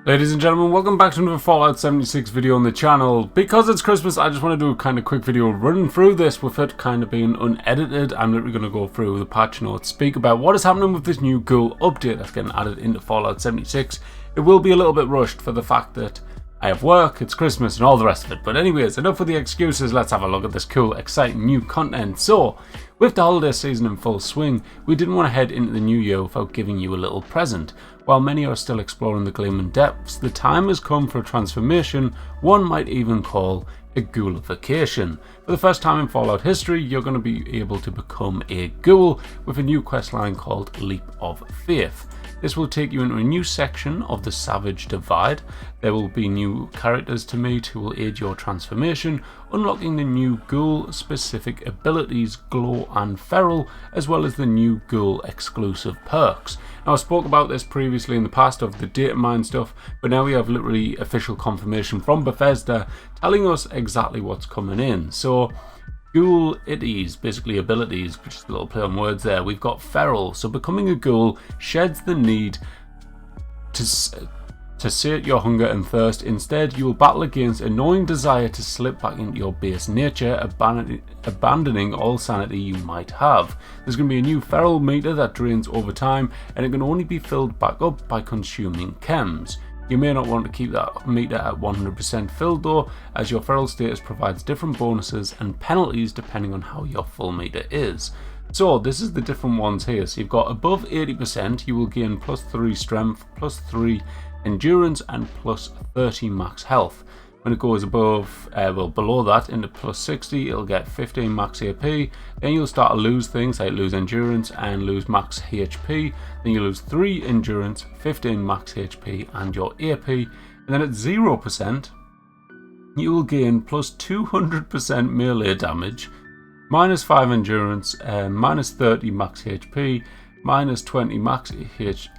Ladies and gentlemen, welcome back to another Fallout 76 video on the channel. Because it's Christmas, I just want to do a kind of quick video running through this with it kind of being unedited. I'm literally going to go through the patch notes, speak about what is happening with this new Ghoul update that's getting added into Fallout 76. It will be a little bit rushed for the fact that I have work, it's Christmas and all the rest of it. But anyways, enough of the excuses, let's have a look at this cool, exciting new content. So, with the holiday season in full swing, we didn't want to head into the new year without giving you a little present. While many are still exploring the gleaming depths, the time has come for a transformation one might even call a ghoulification. For the first time in Fallout history, you're going to be able to become a ghoul with a new questline called Leap of Faith. This will take you into a new section of the Savage Divide. There will be new characters to meet who will aid your transformation, unlocking the new Ghoul specific abilities Glow and Feral, as well as the new Ghoul exclusive perks. Now, I spoke about this previously in the past of the data mine stuff, but now we have literally official confirmation from Bethesda telling us exactly what's coming in. So Ghoul-ities, basically abilities, which is a little play on words there. We've got Feral, so becoming a ghoul sheds the need to sate your hunger and thirst. Instead, you will battle against annoying desire to slip back into your base nature, abandoning all sanity you might have. There's going to be a new Feral meter that drains over time, and it can only be filled back up by consuming chems. You may not want to keep that meter at 100% filled though, as your feral status provides different bonuses and penalties depending on how your full meter is. So this is the different ones here. So you've got above 80%, you will gain plus 3 strength, plus 3 endurance and plus 30 max health. When it goes above, below that into plus 60, it'll get 15 max AP. Then you'll start to lose things like lose endurance and lose max HP. Then you lose 3 endurance, 15 max HP and your AP. And then at 0%, you will gain plus 200% melee damage, minus 5 endurance, minus 30 max HP, minus 20 max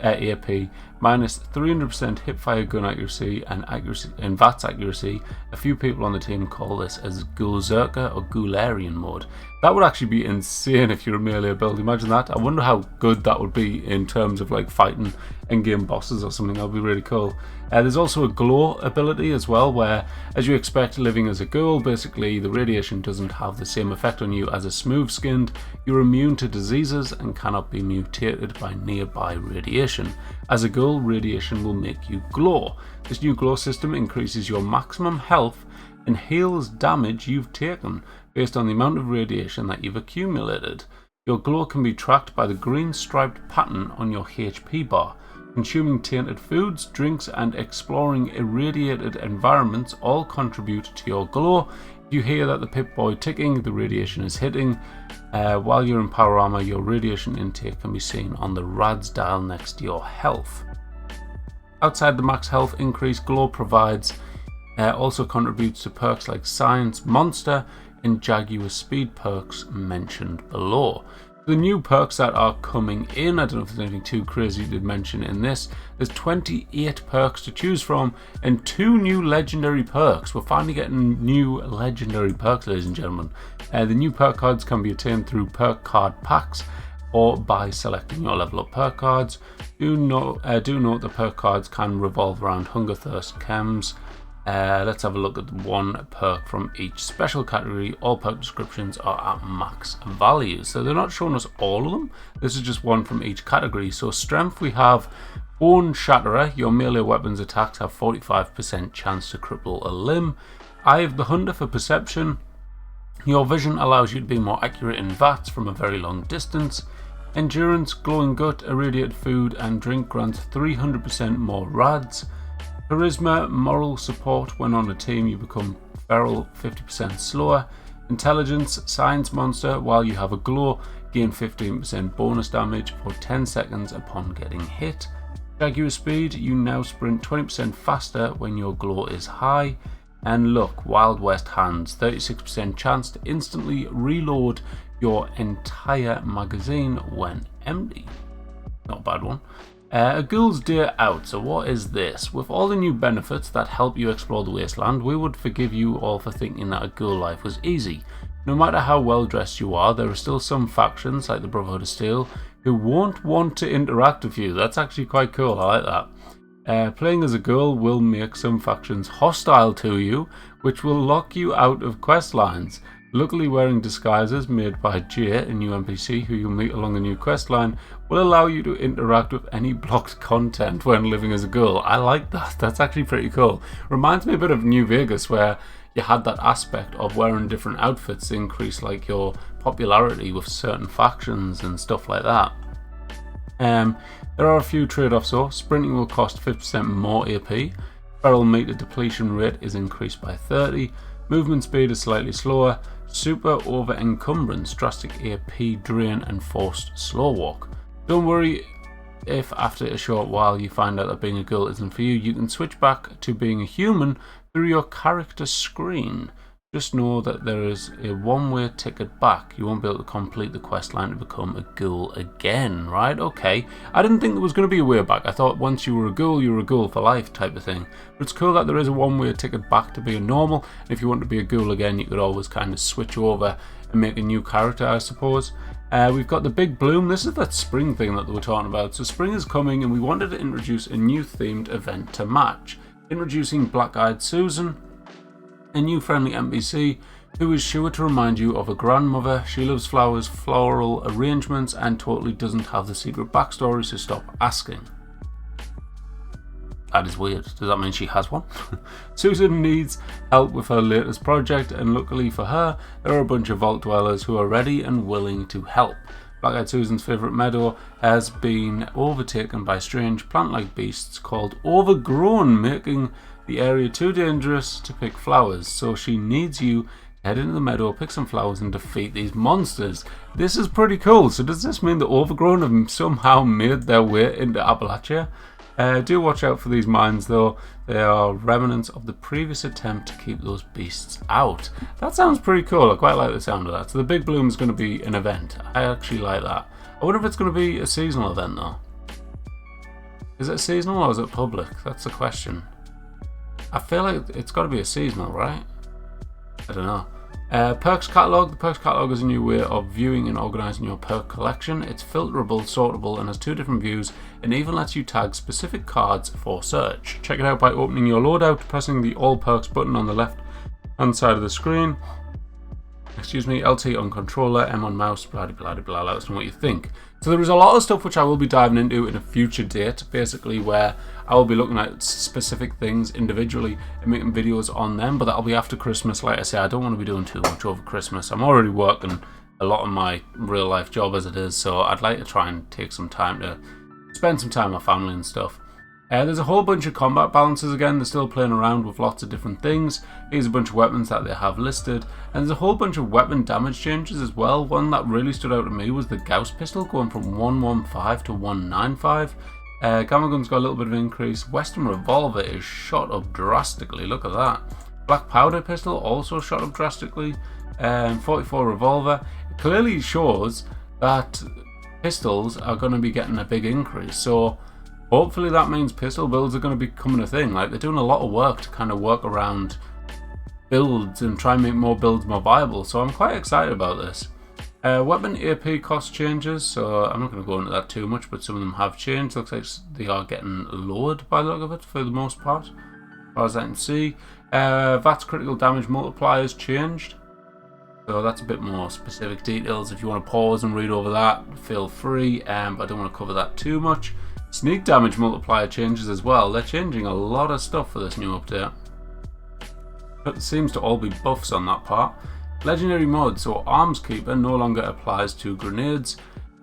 AP, minus 300% hipfire gun accuracy and VATS accuracy. A few people on the team call this as Ghoulzerker or Ghoularian mode. That would actually be insane if you're a melee build. Imagine that. I wonder how good that would be in terms of like fighting in-game bosses or something. That would be really cool. There's also a glow ability as well, where as you expect living as a ghoul, basically the radiation doesn't have the same effect on you as a smooth skinned. You're immune to diseases and cannot be mutated by nearby radiation. As a ghoul, radiation will make you glow. This new glow system increases your maximum health and heals damage you've taken based on the amount of radiation that you've accumulated. Your glow can be tracked by the green striped pattern on your HP bar. Consuming tainted foods, drinks and exploring irradiated environments all contribute to your glow. If you hear that the Pip-Boy ticking, the radiation is hitting. While you're in power armor, your radiation intake can be seen on the RADS dial next to your health. Outside the max health increase, glow provides also contributes to perks like Science Monster and Jaguar Speed perks mentioned below. The new perks that are coming in, I don't know if there's anything too crazy to mention in this. There's 28 perks to choose from and 2 new legendary perks. We're finally getting new legendary perks, ladies and gentlemen. The new perk cards can be attained through perk card packs or by selecting your level up perk cards. Do note the perk cards can revolve around hunger, thirst, chems. Let's have a look at one perk from each special category. All perk descriptions are at max values, so they're not showing us all of them. This is just one from each category. So strength, we have Bone Shatterer. Your melee weapons attacks have 45% chance to cripple a limb. Eye of the Hunter for perception. Your vision allows you to be more accurate in VATS from a very long distance. Endurance, Glowing Gut, irradiated food and drink grants 300% more RADs. Charisma, moral support. When on a team you become feral 50% slower. Intelligence, Science Monster. While you have a glow, gain 15% bonus damage for 10 seconds upon getting hit. Jaguar Speed, you now sprint 20% faster when your glow is high. And Luck, Wild West Hands, 36% chance to instantly reload your entire magazine when empty. Not a bad one. A Ghoul's Day Out. So what is this? With all the new benefits that help you explore the wasteland, we would forgive you all for thinking that a ghoul life was easy. No matter how well dressed you are, there are still some factions like the Brotherhood of Steel who won't want to interact with you. That's actually quite cool, I like that. Playing as a ghoul will make some factions hostile to you, which will lock you out of quest lines. Luckily, wearing disguises made by Jay, a new NPC who you'll meet along a new quest line, will allow you to interact with any blocked content when living as a ghoul. I like that. That's actually pretty cool. Reminds me a bit of New Vegas, where you had that aspect of wearing different outfits to increase like your popularity with certain factions and stuff like that. There are a few trade-offs though. Sprinting will cost 50% more AP. Feral meter depletion rate is increased by 30. Movement speed is slightly slower. Super over encumbrance, drastic AP drain and forced slow walk. Don't worry if after a short while you find out that being a ghoul isn't for you. You can switch back to being a human through your character screen. Just know that there is a one-way ticket back. You won't be able to complete the quest line to become a ghoul again, right? Okay. I didn't think there was going to be a way back. I thought once you were a ghoul for life type of thing. But it's cool that there is a one-way ticket back to being normal. And if you want to be a ghoul again, you could always kind of switch over and make a new character, I suppose. We've got the big bloom. This is that spring thing that they were talking about. So spring is coming and we wanted to introduce a new themed event to match. Introducing Black-Eyed Susan, a new friendly NPC who is sure to remind you of a grandmother. She loves flowers, floral arrangements, and totally doesn't have the secret backstory, so stop asking. That is weird. Does that mean she has one? Susan needs help with her latest project, and luckily for her, there are a bunch of vault dwellers who are ready and willing to help. Black-Eyed Susan's favourite meadow has been overtaken by strange plant-like beasts called Overgrown, making the area too dangerous to pick flowers, so she needs you to head into the meadow, pick some flowers and defeat these monsters. This is pretty cool. So does this mean the Overgrown have somehow made their way into Appalachia? Do watch out for these mines though. They are remnants of the previous attempt to keep those beasts out. That sounds pretty cool. I quite like the sound of that. So the big bloom is going to be an event. I actually like that. I wonder if it's going to be a seasonal event though. Is it seasonal or is it public? That's the question. I feel like it's got to be a seasonal, right? I don't know. Perks Catalog. The Perks Catalog is a new way of viewing and organising your perk collection. It's filterable, sortable, and has two different views, and even lets you tag specific cards for search. Check it out by opening your loadout, pressing the All Perks button on the left hand side of the screen. LT on controller, M on mouse, blah blah blah blah. Let us know what you think. So there is a lot of stuff which I will be diving into in a future date, basically where I will be looking at specific things individually and making videos on them, but that'll be after Christmas. Like I say, I don't want to be doing too much over Christmas. I'm already working a lot of my real life job as it is, so I'd like to try and take some time to spend some time with family and stuff. There's a whole bunch of combat balances again. They're still playing around with lots of different things. Here's a bunch of weapons that they have listed. And there's a whole bunch of weapon damage changes as well. One that really stood out to me was the Gauss pistol going from 115 to 195. Gamma gun's got a little bit of an increase. Western revolver is shot up drastically. Look at that. Black powder pistol also shot up drastically. 44 revolver. It clearly shows that pistols are going to be getting a big increase. So hopefully that means pistol builds are going to be becoming a thing. Like, they're doing a lot of work to kind of work around builds and try and make more builds more viable. So I'm quite excited about this. Weapon AP cost changes, so I'm not going to go into that too much, but some of them have changed. Looks like they are getting lowered by the look of it for the most part, as far as I can see. VAT's critical damage multipliers changed, so that's a bit more specific details. If you want to pause and read over that, feel free, but I don't want to cover that too much. Sneak damage multiplier changes as well. They're changing a lot of stuff for this new update. It seems to all be buffs on that part. Legendary mod, so Arms Keeper no longer applies to grenades.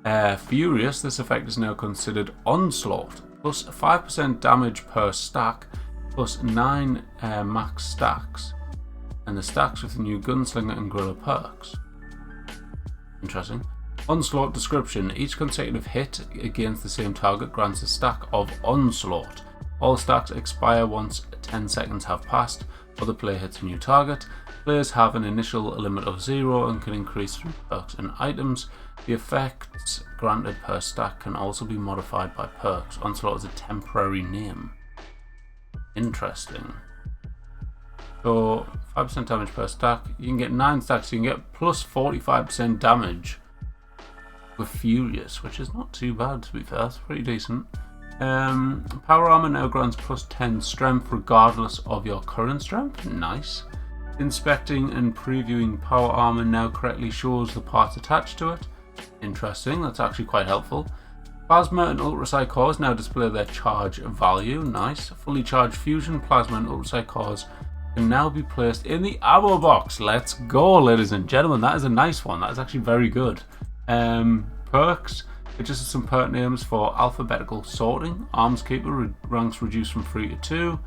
Furious, this effect is now considered Onslaught, plus 5% damage per stack, plus 9 max stacks, and the stacks with the new Gunslinger and Gorilla perks. Interesting. Onslaught description, each consecutive hit against the same target grants a stack of Onslaught. All stacks expire once 10 seconds have passed, or the player hits a new target. Players have an initial limit of 0 and can increase through perks and items. The effects granted per stack can also be modified by perks. Onslaught is a temporary name. Interesting. So 5% damage per stack. You can get 9 stacks, so you can get plus 45% damage with Furious, which is not too bad to be fair. It's pretty decent. Power armor now grants plus 10 strength regardless of your current strength. Nice. Inspecting and previewing power armor now correctly shows the parts attached to it. Interesting, that's actually quite helpful. Plasma and ultrasight cores now display their charge value. Nice. Fully charged fusion, plasma and ultrasight cores can now be placed in the ammo box. Let's go, ladies and gentlemen. That is a nice one. That is actually very good. Perks. Adjusted some perk names for alphabetical sorting. Arms Keeper ranks reduced from 3 to 2.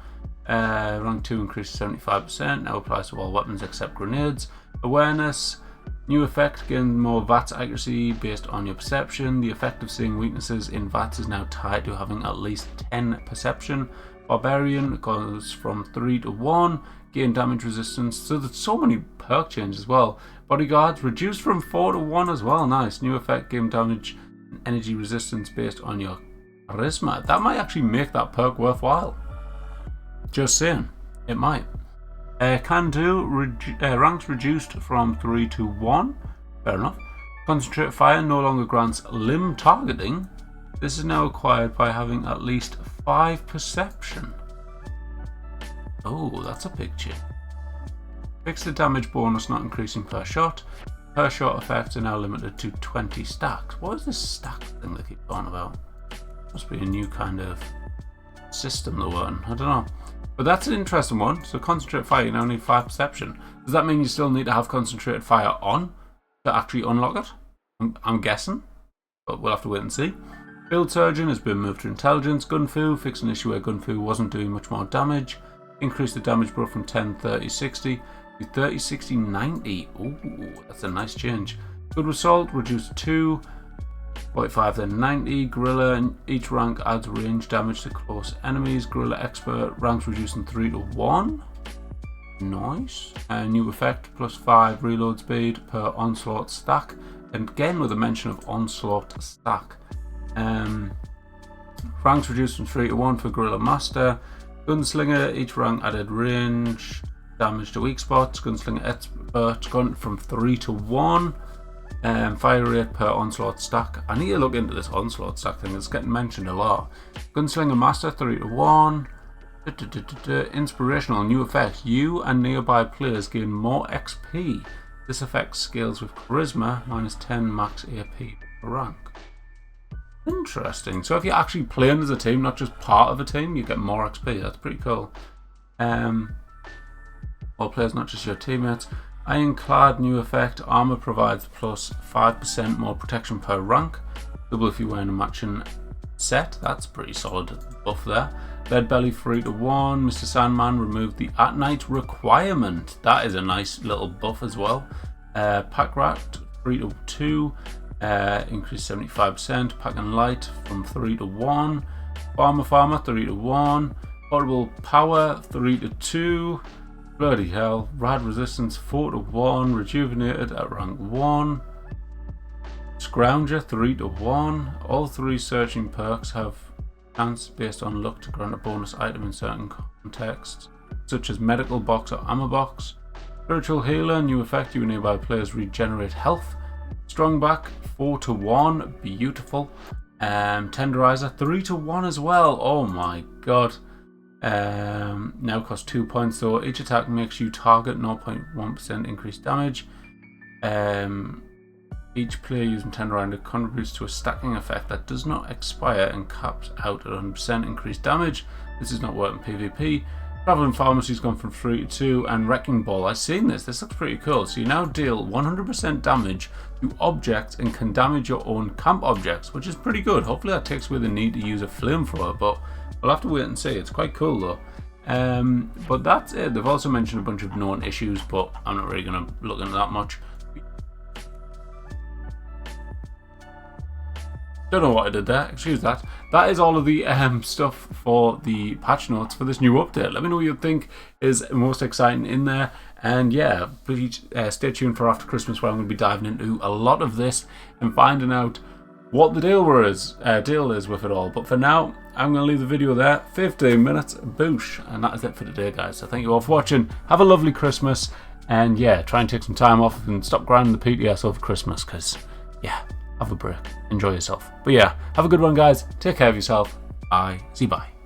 Rank 2 increased to 75%. Now applies to all weapons except grenades. Awareness. New effect, gain more VATS accuracy based on your perception. The effect of seeing weaknesses in VATS is now tied to having at least 10 perception. Barbarian goes from 3 to 1. Gain damage resistance. So there's so many perk changes as well. Bodyguards reduced from 4 to 1 as well. Nice. New effect, gain damage and energy resistance based on your charisma. That might actually make that perk worthwhile. Just saying. It might. Can do, ranks reduced from 3 to 1. Fair enough. Concentrate fire no longer grants limb targeting. This is now acquired by having at least 5 perception. Oh, that's a big change. Fix the damage bonus not increasing per shot. Per shot effects are now limited to 20 stacks. What is this stack thing they keep on about? Must be a new kind of system they're on. I don't know. But that's an interesting one. So concentrate fire, you now need 5 perception. Does that mean you still need to have concentrated fire on to actually unlock it? I'm guessing, but we'll have to wait and see. Field Surgeon has been moved to Intelligence. Gunfu, fix an issue where Gunfu wasn't doing much more damage. Increase the damage brought from 10, 30, 60 to 30, 60, 90. Ooh, that's a nice change. Good Assault, reduced 2. 45 then 90. Gorilla, and each rank adds range damage to close enemies. Gorilla Expert, ranks reduced from 3 to 1. Nice. New effect, plus 5 reload speed per onslaught stack. And again with a mention of onslaught stack. Ranks reduced from 3 to 1 for Gorilla Master. Gunslinger, each rank added range damage to weak spots. Gunslinger Expert, gone from 3 to 1. Fire rate per onslaught stack. I need to look into this onslaught stack thing. It's getting mentioned a lot. Gunslinger Master 3 to 1. Inspirational new effect. You and nearby players gain more XP. This effect scales with charisma minus 10 max AP per rank. Interesting. So if you're actually playing as a team, not just part of a team, you get more XP. That's pretty cool. All players, not just your teammates. Ironclad new effect. Armor provides plus 5% more protection per rank. Double if you're wearing a matching set. That's pretty solid buff there. Lead Belly 3 to 1. Mr. Sandman removed the at night requirement. That is a nice little buff as well. Pack Rat 3 to 2. Increase 75%. Pack and Light from 3 to 1. Farmer 3 to 1. Portable Power 3 to 2. Bloody hell. Rad Resistance 4 to 1. Rejuvenated at rank 1. Scrounger 3 to 1. All 3 searching perks have chance based on luck to grant a bonus item in certain contexts, such as Medical Box or Ammo Box. Spiritual Healer, new effect, you and nearby players regenerate health. Strong Back 4 to 1. Beautiful. Tenderizer 3 to 1 as well. Oh my god. Now costs 2 points though. Each attack makes you target 0.1% increased damage. Each player using Tenderizer contributes to a stacking effect that does not expire and caps out at 100% increased damage. This does not work in PvP. Traveling Pharmacy's gone from 3 to 2, and Wrecking Ball. I've seen this. This looks pretty cool. So you now deal 100% damage to objects and can damage your own camp objects, which is pretty good. Hopefully that takes away the need to use a flamethrower, but we'll have to wait and see. It's quite cool though. But that's it. They've also mentioned a bunch of known issues, but I'm not really going to look into that much. Don't know what I did there, excuse that. That is all of the stuff for the patch notes for this new update. Let me know what you think is most exciting in there. And yeah, please stay tuned for after Christmas, where I'm going to be diving into a lot of this and finding out what the deal is with it all. But for now, I'm going to leave the video there. 15 minutes, boosh. And that is it for today, guys. So thank you all for watching. Have a lovely Christmas. And yeah, try and take some time off and stop grinding the PTS over Christmas, because yeah, have a break, enjoy yourself. But yeah, have a good one, guys. Take care of yourself. Bye. See bye.